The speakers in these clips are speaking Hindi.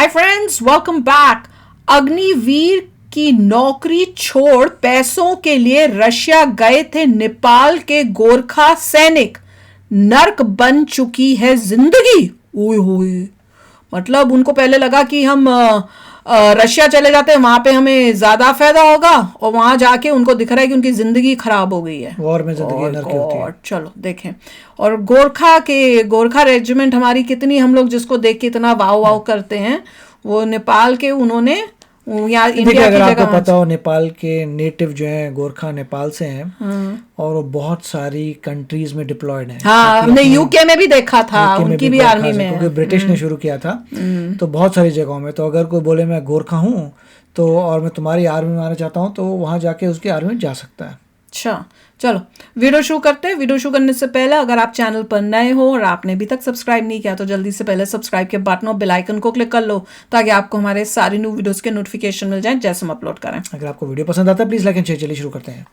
Hi friends, welcome back. Agniveer की नौकरी छोड़ पैसों के लिए रशिया गए थे नेपाल के गोरखा सैनिक। नर्क बन चुकी है जिंदगी। ओए होए, मतलब उनको पहले लगा कि हम रशिया चले जाते हैं, वहां पे हमें ज्यादा फायदा होगा, और वहां जाके उनको दिख रहा है कि उनकी जिंदगी खराब हो गई है। वॉर में जिंदगी नर्क की होती है। चलो देखें। और गोरखा रेजिमेंट हमारी कितनी, हम लोग जिसको देख के इतना वाव वाव करते हैं, वो नेपाल के उन्होंने यहाँ इंडिया अगर की आपको जगह पता हो, नेपाल के नेटिव जो हैं गोरखा नेपाल से हैं और वो बहुत सारी कंट्रीज में डिप्लॉयड हैं। हाँ, हमने यूके में भी देखा था, उनकी भी आर्मी में क्योंकि ब्रिटिश ने शुरू किया था, तो बहुत सारी जगहों में। तो अगर कोई बोले मैं गोरखा हूँ तो और मैं तुम्हारी आर्मी में आना चाहता हूँ, तो वहाँ जाके उसकी आर्मी में जा सकता है। अच्छा, चलो वीडियो शुरू करते हैं। वीडियो शुरू करने से पहले अगर आप चैनल पर नए हो और आपने अभी तक सब्सक्राइब नहीं किया, तो जल्दी से पहले सब्सक्राइब के बटन और बेल आइकन को क्लिक कर लो, ताकि आपको हमारे सारी न्यू वीडियोस के नोटिफिकेशन मिल जाएं जैसे हम अपलोड करें। अगर आपको वीडियो पसंद आता है प्लीज लाइक एंड शेयर। चलिए शुरू करते हैं।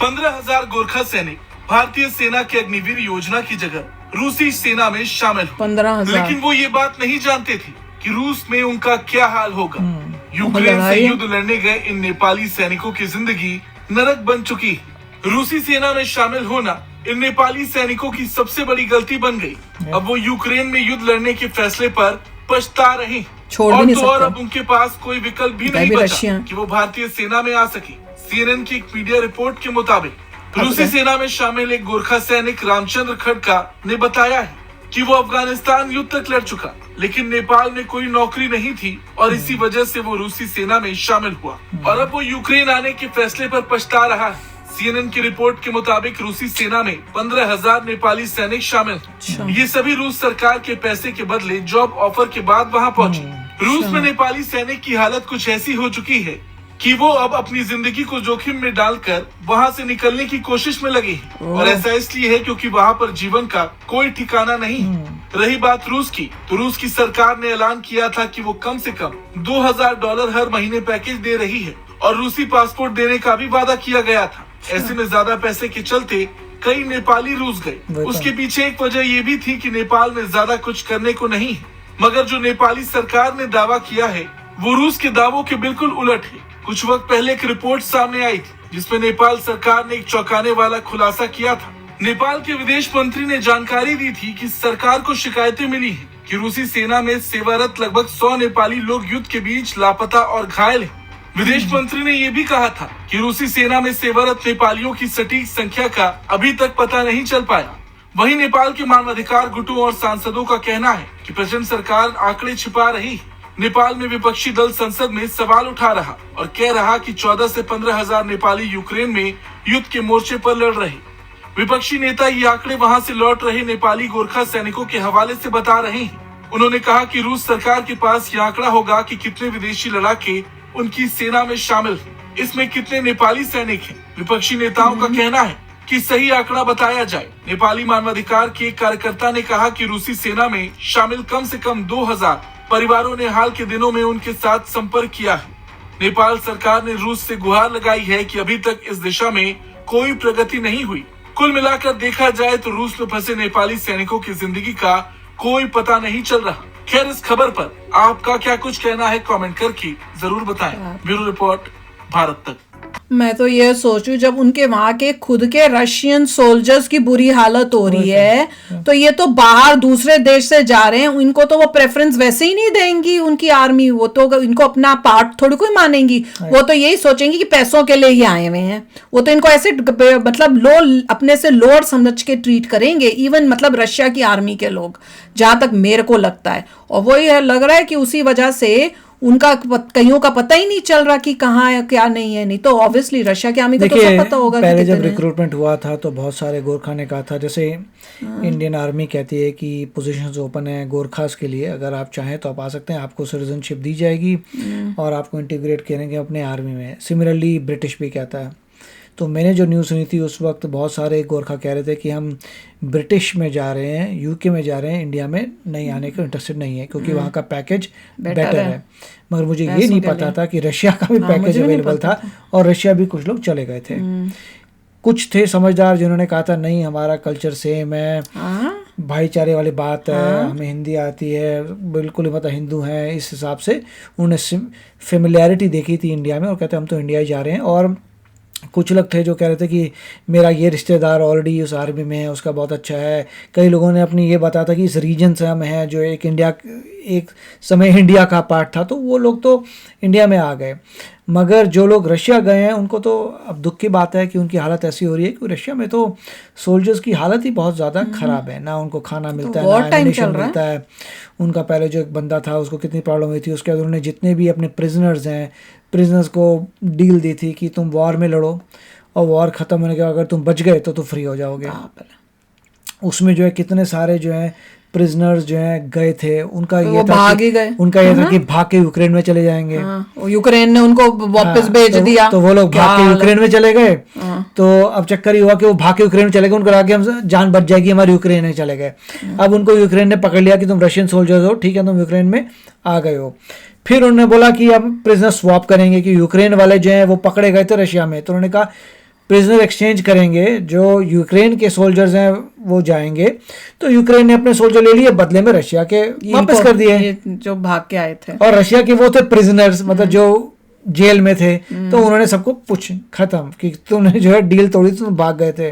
पंद्रह 15,000 गोरखा सैनिक भारतीय सेना के अग्निवीर योजना की जगह रूसी सेना में शामिल हुए। 15,000। लेकिन वो ये बात नहीं जानते थे कि रूस में उनका क्या हाल होगा। यूक्रेन से युद्ध लड़ने गए इन नेपाली सैनिकों की जिंदगी नरक बन चुकी है। रूसी सेना में शामिल होना इन नेपाली सैनिकों की सबसे बड़ी गलती बन गई। अब वो यूक्रेन में युद्ध लड़ने के फैसले पर पछता रहे। छोड़ भी नहीं सकते। और अब उनके पास कोई विकल्प भी नहीं बचा कि वो भारतीय सेना में आ सके। सीएनएन की एक मीडिया रिपोर्ट के मुताबिक रूसी सेना में शामिल एक गोरखा सैनिक रामचंद्र खड़का ने बताया है कि वो अफगानिस्तान युद्ध तक लड़ चुका, लेकिन नेपाल में कोई नौकरी नहीं थी और इसी वजह से वो रूसी सेना में शामिल हुआ और अब वो यूक्रेन आने के फैसले पर पछता रहा है। सीएनएन की रिपोर्ट के मुताबिक रूसी सेना में 15,000 नेपाली सैनिक शामिल हैं। ये सभी रूस सरकार के पैसे के बदले जॉब ऑफर के बाद वहाँ पहुँचे। रूस में नेपाली सैनिक की हालत कुछ ऐसी हो चुकी है कि वो अब अपनी जिंदगी को जोखिम में डालकर वहाँ से निकलने की कोशिश में लगे हैं। और ऐसा इसलिए है क्योंकि वहाँ पर जीवन का कोई ठिकाना नहीं। रही बात रूस की, तो रूस की सरकार ने ऐलान किया था कि वो कम से कम $2,000 हर महीने पैकेज दे रही है और रूसी पासपोर्ट देने का भी वादा किया गया था। ऐसे में ज्यादा पैसे के चलते कई नेपाली रूस गए। उसके पीछे एक वजह ये भी थी कि नेपाल में ज्यादा कुछ करने को नहीं है, मगर जो नेपाली सरकार ने दावा किया है वो रूस के दावों के बिल्कुल उलट है। कुछ वक्त पहले एक रिपोर्ट सामने आई थी जिसमें नेपाल सरकार ने एक चौंकाने वाला खुलासा किया था। नेपाल के विदेश मंत्री ने जानकारी दी थी कि सरकार को शिकायतें मिली हैं कि रूसी सेना में सेवारत लगभग 100 नेपाली लोग युद्ध के बीच लापता और घायल हैं। विदेश मंत्री ने यह भी कहा था कि रूसी सेना में सेवारत नेपालियों की सटीक संख्या का अभी तक पता नहीं चल पाया। वहीं नेपाल के मानवाधिकार गुटों और सांसदों का कहना है कि प्रेसिडेंट सरकार आंकड़े छिपा रही है। नेपाल में विपक्षी दल संसद में सवाल उठा रहा और कह रहा कि 14 से 15,000 नेपाली यूक्रेन में युद्ध के मोर्चे पर लड़ रहे। विपक्षी नेता ये आंकड़े वहां से लौट रहे नेपाली गोरखा सैनिकों के हवाले से बता रहे हैं। उन्होंने कहा कि रूस सरकार के पास ये आंकड़ा होगा कि कितने विदेशी लड़ाके उनकी सेना में शामिल हैं, इसमें कितने नेपाली सैनिक हैं। विपक्षी नेताओं का कहना है कि सही आंकड़ा बताया जाए। नेपाली मानवाधिकार के एक कार्यकर्ता ने कहा कि रूसी सेना में शामिल कम से कम 2,000 परिवारों ने हाल के दिनों में उनके साथ संपर्क किया है। नेपाल सरकार ने रूस से गुहार लगाई है कि अभी तक इस दिशा में कोई प्रगति नहीं हुई। कुल मिलाकर देखा जाए तो रूस में फंसे नेपाली सैनिकों की जिंदगी का कोई पता नहीं चल रहा। खैर, इस खबर पर आपका क्या कुछ कहना है कमेंट करके जरूर बताएं। ब्यूरो रिपोर्ट, भारत तक। मैं तो ये सोचूं, जब उनके वहां के खुद के रशियन सोल्जर्स की बुरी हालत हो रही है, तो ये तो बाहर दूसरे देश से जा रहे हैं, इनको तो वो प्रेफरेंस वैसे ही नहीं देंगी उनकी आर्मी। वो तो इनको अपना पार्ट थोड़ी कोई मानेंगी। वो तो यही सोचेंगी कि पैसों के लिए ही आए हुए हैं। वो तो इनको ऐसे मतलब अपने से लोअर समझ के ट्रीट करेंगे, इवन मतलब रशिया की आर्मी के लोग, जहां तक मेरे को लगता है। और वो ये लग रहा है कि उसी वजह से उनका कईयों का पता ही नहीं चल रहा कि कहाँ है क्या नहीं है। नहीं तो ऑब्वियसली रशिया की आर्मी को तो सब पता होगा। पहले जब रिक्रूटमेंट हुआ था तो बहुत सारे गोरखा ने कहा था, जैसे इंडियन आर्मी कहती है कि पोजीशंस ओपन है गोरखास के लिए, अगर आप चाहें तो आप आ सकते हैं, आपको सिटीजनशिप दी जाएगी और आपको इंटीग्रेट करेंगे अपने आर्मी में। सिमिलरली ब्रिटिश भी कहता है। तो मैंने जो न्यूज़ सुनी थी उस वक्त बहुत सारे गोरखा कह रहे थे कि हम ब्रिटिश में जा रहे हैं, यूके में जा रहे हैं, इंडिया में नहीं आने को इंटरेस्टेड नहीं है क्योंकि वहाँ का पैकेज बेटर है। मगर मुझे ये नहीं पता था कि रशिया का भी पैकेज अवेलेबल था और रशिया भी कुछ लोग चले गए थे। कुछ थे समझदार जिन्होंने कहा था नहीं हमारा कल्चर सेम है, भाईचारे वाली बात है, हमें हिंदी आती है, बिल्कुल ही मतलब हिंदू हैं, इस हिसाब से उन्होंने फेमिलियरिटी देखी थी इंडिया में और कहते हम तो इंडिया ही जा रहे हैं। और कुछ लोग थे जो कह रहे थे कि मेरा ये रिश्तेदार ऑलरेडी उस आर्मी में है, उसका बहुत अच्छा है। कई लोगों ने अपनी ये बताया था कि इस रीजन से हम हैं जो एक समय इंडिया का पार्ट था, तो वो लोग तो इंडिया में आ गए। मगर जो लोग रशिया गए हैं उनको तो अब दुख की बात है कि उनकी हालत ऐसी हो रही है कि रशिया में तो सोल्जर्स की हालत ही बहुत ज़्यादा ख़राब है, ना उनको खाना मिलता है, ना एमिनेशन मिलता है। उनका पहले जो एक बंदा था उसको कितनी प्रॉब्लम हुई थी, उसके बाद उन्होंने जितने भी अपने प्रिजनर्स को डील दी थी कि तुम वॉर में लड़ो और वॉर ख़त्म होने के बाद अगर तुम बच गए तो फ्री हो जाओगे। उसमें जो है कितने सारे जो है प्रिजनर्स जो हैं गए थे, उनका ये था कि भाग के यूक्रेन में चले जाएंगे। यूक्रेन ने उनको वापस भेज दिया, तो वो लोग भाग के यूक्रेन में चले गए। तो अब चक्कर ये हुआ कि वो भाग के यूक्रेन में चले गए, उनको लगा कि हम जान बच जाएगी हमारी, यूक्रेन में चले गए। अब उनको यूक्रेन ने पकड़ लिया कि तुम रशियन सोल्जर्स हो, ठीक है तुम यूक्रेन में आ गए हो। फिर उन्होंने बोला कि अब प्रिजनर स्वैप करेंगे कि यूक्रेन वाले जो हैं वो पकड़े गए थे रशिया में, तो उन्होंने कहा प्रिजनर एक्सचेंज करेंगे, जो यूक्रेन के सोल्जर्स हैं वो जाएंगे। तो यूक्रेन ने अपने सोल्जर ले लिए, बदले में रशिया के वापस कर दिए जो भाग के आए थे। और रशिया के वो थे प्रिजनर्स, मतलब जो जेल में थे, तो उन्होंने सबको पूछ खत्म कि तुमने जो है डील तोड़ी, तुम भाग गए थे।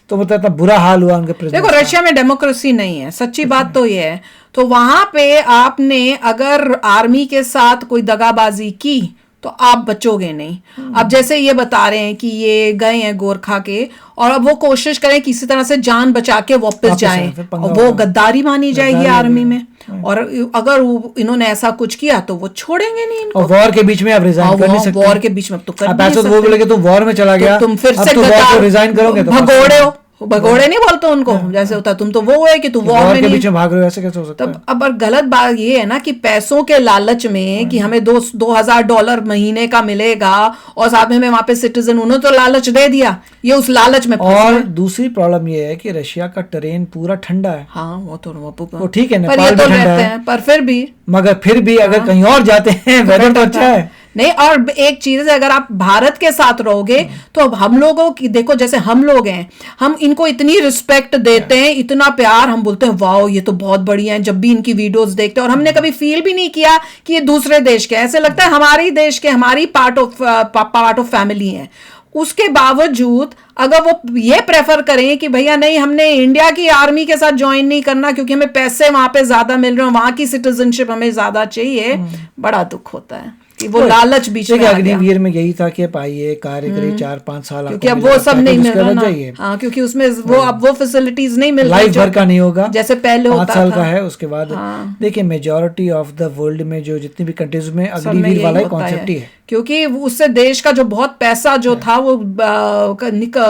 तो मतलब इतना बुरा हाल हुआ उनके प्रिजनर्स। देखो रशिया में डेमोक्रेसी नहीं है, सच्ची बात तो ये है। तो वहां पे आपने अगर आर्मी के साथ कोई दगाबाजी की तो आप बचोगे नहीं। अब जैसे ये बता रहे हैं कि ये गए हैं गोरखा के और अब वो कोशिश करें किसी तरह से जान बचा के वापस जाएं, और वो गद्दारी मानी जाएगी आर्मी में। और अगर इन्होंने ऐसा कुछ किया तो वो छोड़ेंगे नहीं इनको। और वॉर के बीच में आप रिजाइन कर नहीं सकते। वॉर के बीच में तो कर नहीं सकते। वो बोले तुम वॉर में चला गया, तुम फिर से रिजाइन करोगे तो भगोड़े हो, भगोड़े नहीं बोलते उनको, जैसे होता तुम तो वो है कि तुम वॉर में बीच में भाग रहे हो, ऐसे कैसे हो सकता है? अब गलत बात ये है ना कि पैसों के लालच में कि हमें $2,000 महीने का मिलेगा और साथ में वहां पे सिटीजन, उन्होंने तो लालच दे दिया, ये उस लालच में। और दूसरी प्रॉब्लम ये है कि रशिया का टेरेन पूरा ठंडा है। हाँ वो तो ठीक है, नेपाल तो रहते हैं, पर फिर भी अगर कहीं और जाते हैं वेदर तो अच्छा है नहीं। और एक चीज है, अगर आप भारत के साथ रहोगे तो हम लोगों की देखो, जैसे हम लोग हैं, हम इनको इतनी रिस्पेक्ट देते हैं, इतना प्यार, हम बोलते हैं वाओ ये तो बहुत बढ़िया है जब भी इनकी वीडियोस देखते हैं। और हमने कभी फील भी नहीं किया कि ये दूसरे देश के, ऐसे लगता है हमारे देश के, हमारी पार्ट ऑफ फैमिली है। उसके बावजूद अगर वो ये प्रेफर करें कि भैया नहीं हमने इंडिया की आर्मी के साथ ज्वाइन नहीं करना क्योंकि हमें पैसे वहां पे ज्यादा मिल रहे हैं, वहां की सिटीजनशिप हमें ज्यादा चाहिए, बड़ा दुख होता है कि वो लालच बीच में आ गया। अग्निवीर में यही था कि आइए कार्य करिए 4-5 साल, क्योंकि अब वो सब नहीं मिल रहा ना। हाँ, क्योंकि उसमें वो अब वो फैसिलिटीज नहीं मिल रही, लाइफ भर का नहीं होगा जैसे पहले होता था। 5 साल का है, उसके बाद देखिए मेजॉरिटी ऑफ द वर्ल्ड में जो जितनी भी कंट्रीज में अग्निवीर वाला कॉन्सेप्ट ही है, क्योंकि उससे देश का जो बहुत पैसा जो था वो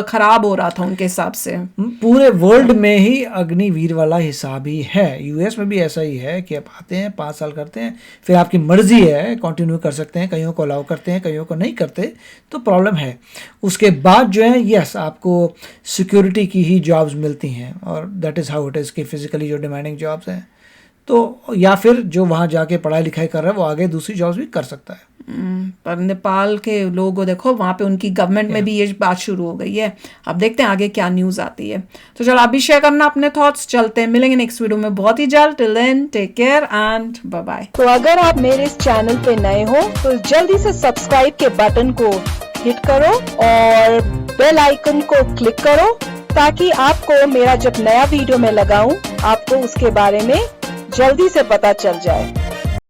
खराब हो रहा था उनके हिसाब से। पूरे वर्ल्ड में ही अग्निवीर वाला हिसाब ही है। यूएस में भी ऐसा ही है कि आप आते हैं 5 साल करते हैं, फिर आपकी मर्जी है कंटिन्यू कर सकते हैं, कईयों को अलाउ करते हैं, कईयों को नहीं करते, तो प्रॉब्लम है। उसके बाद जो है यस आपको सिक्योरिटी की ही जॉब्स मिलती हैं और that is how it is कि फिजिकली जो डिमांडिंग जॉब्स हैं, तो या फिर जो वहाँ जाके पढ़ाई लिखाई कर रहा है वो आगे दूसरी जॉब्स भी कर सकता है। पर नेपाल के लोग देखो वहाँ पे उनकी गवर्नमेंट में भी ये बात शुरू हो गई है। अब देखते हैं आगे क्या न्यूज़ आती है। तो चलो आप भी शेयर करना अपने थॉट्स। चलते हैं, मिलेंगे नेक्स्ट वीडियो में बहुत ही जल्द। Till then take care and bye bye. तो अगर आप मेरे इस चैनल पे नए हो तो जल्दी से सब्सक्राइब के बटन को हिट करो और बेल आइकन को क्लिक करो ताकि आपको मेरा जब नया वीडियो मैं लगाऊं आपको उसके बारे में जल्दी से पता चल जाए।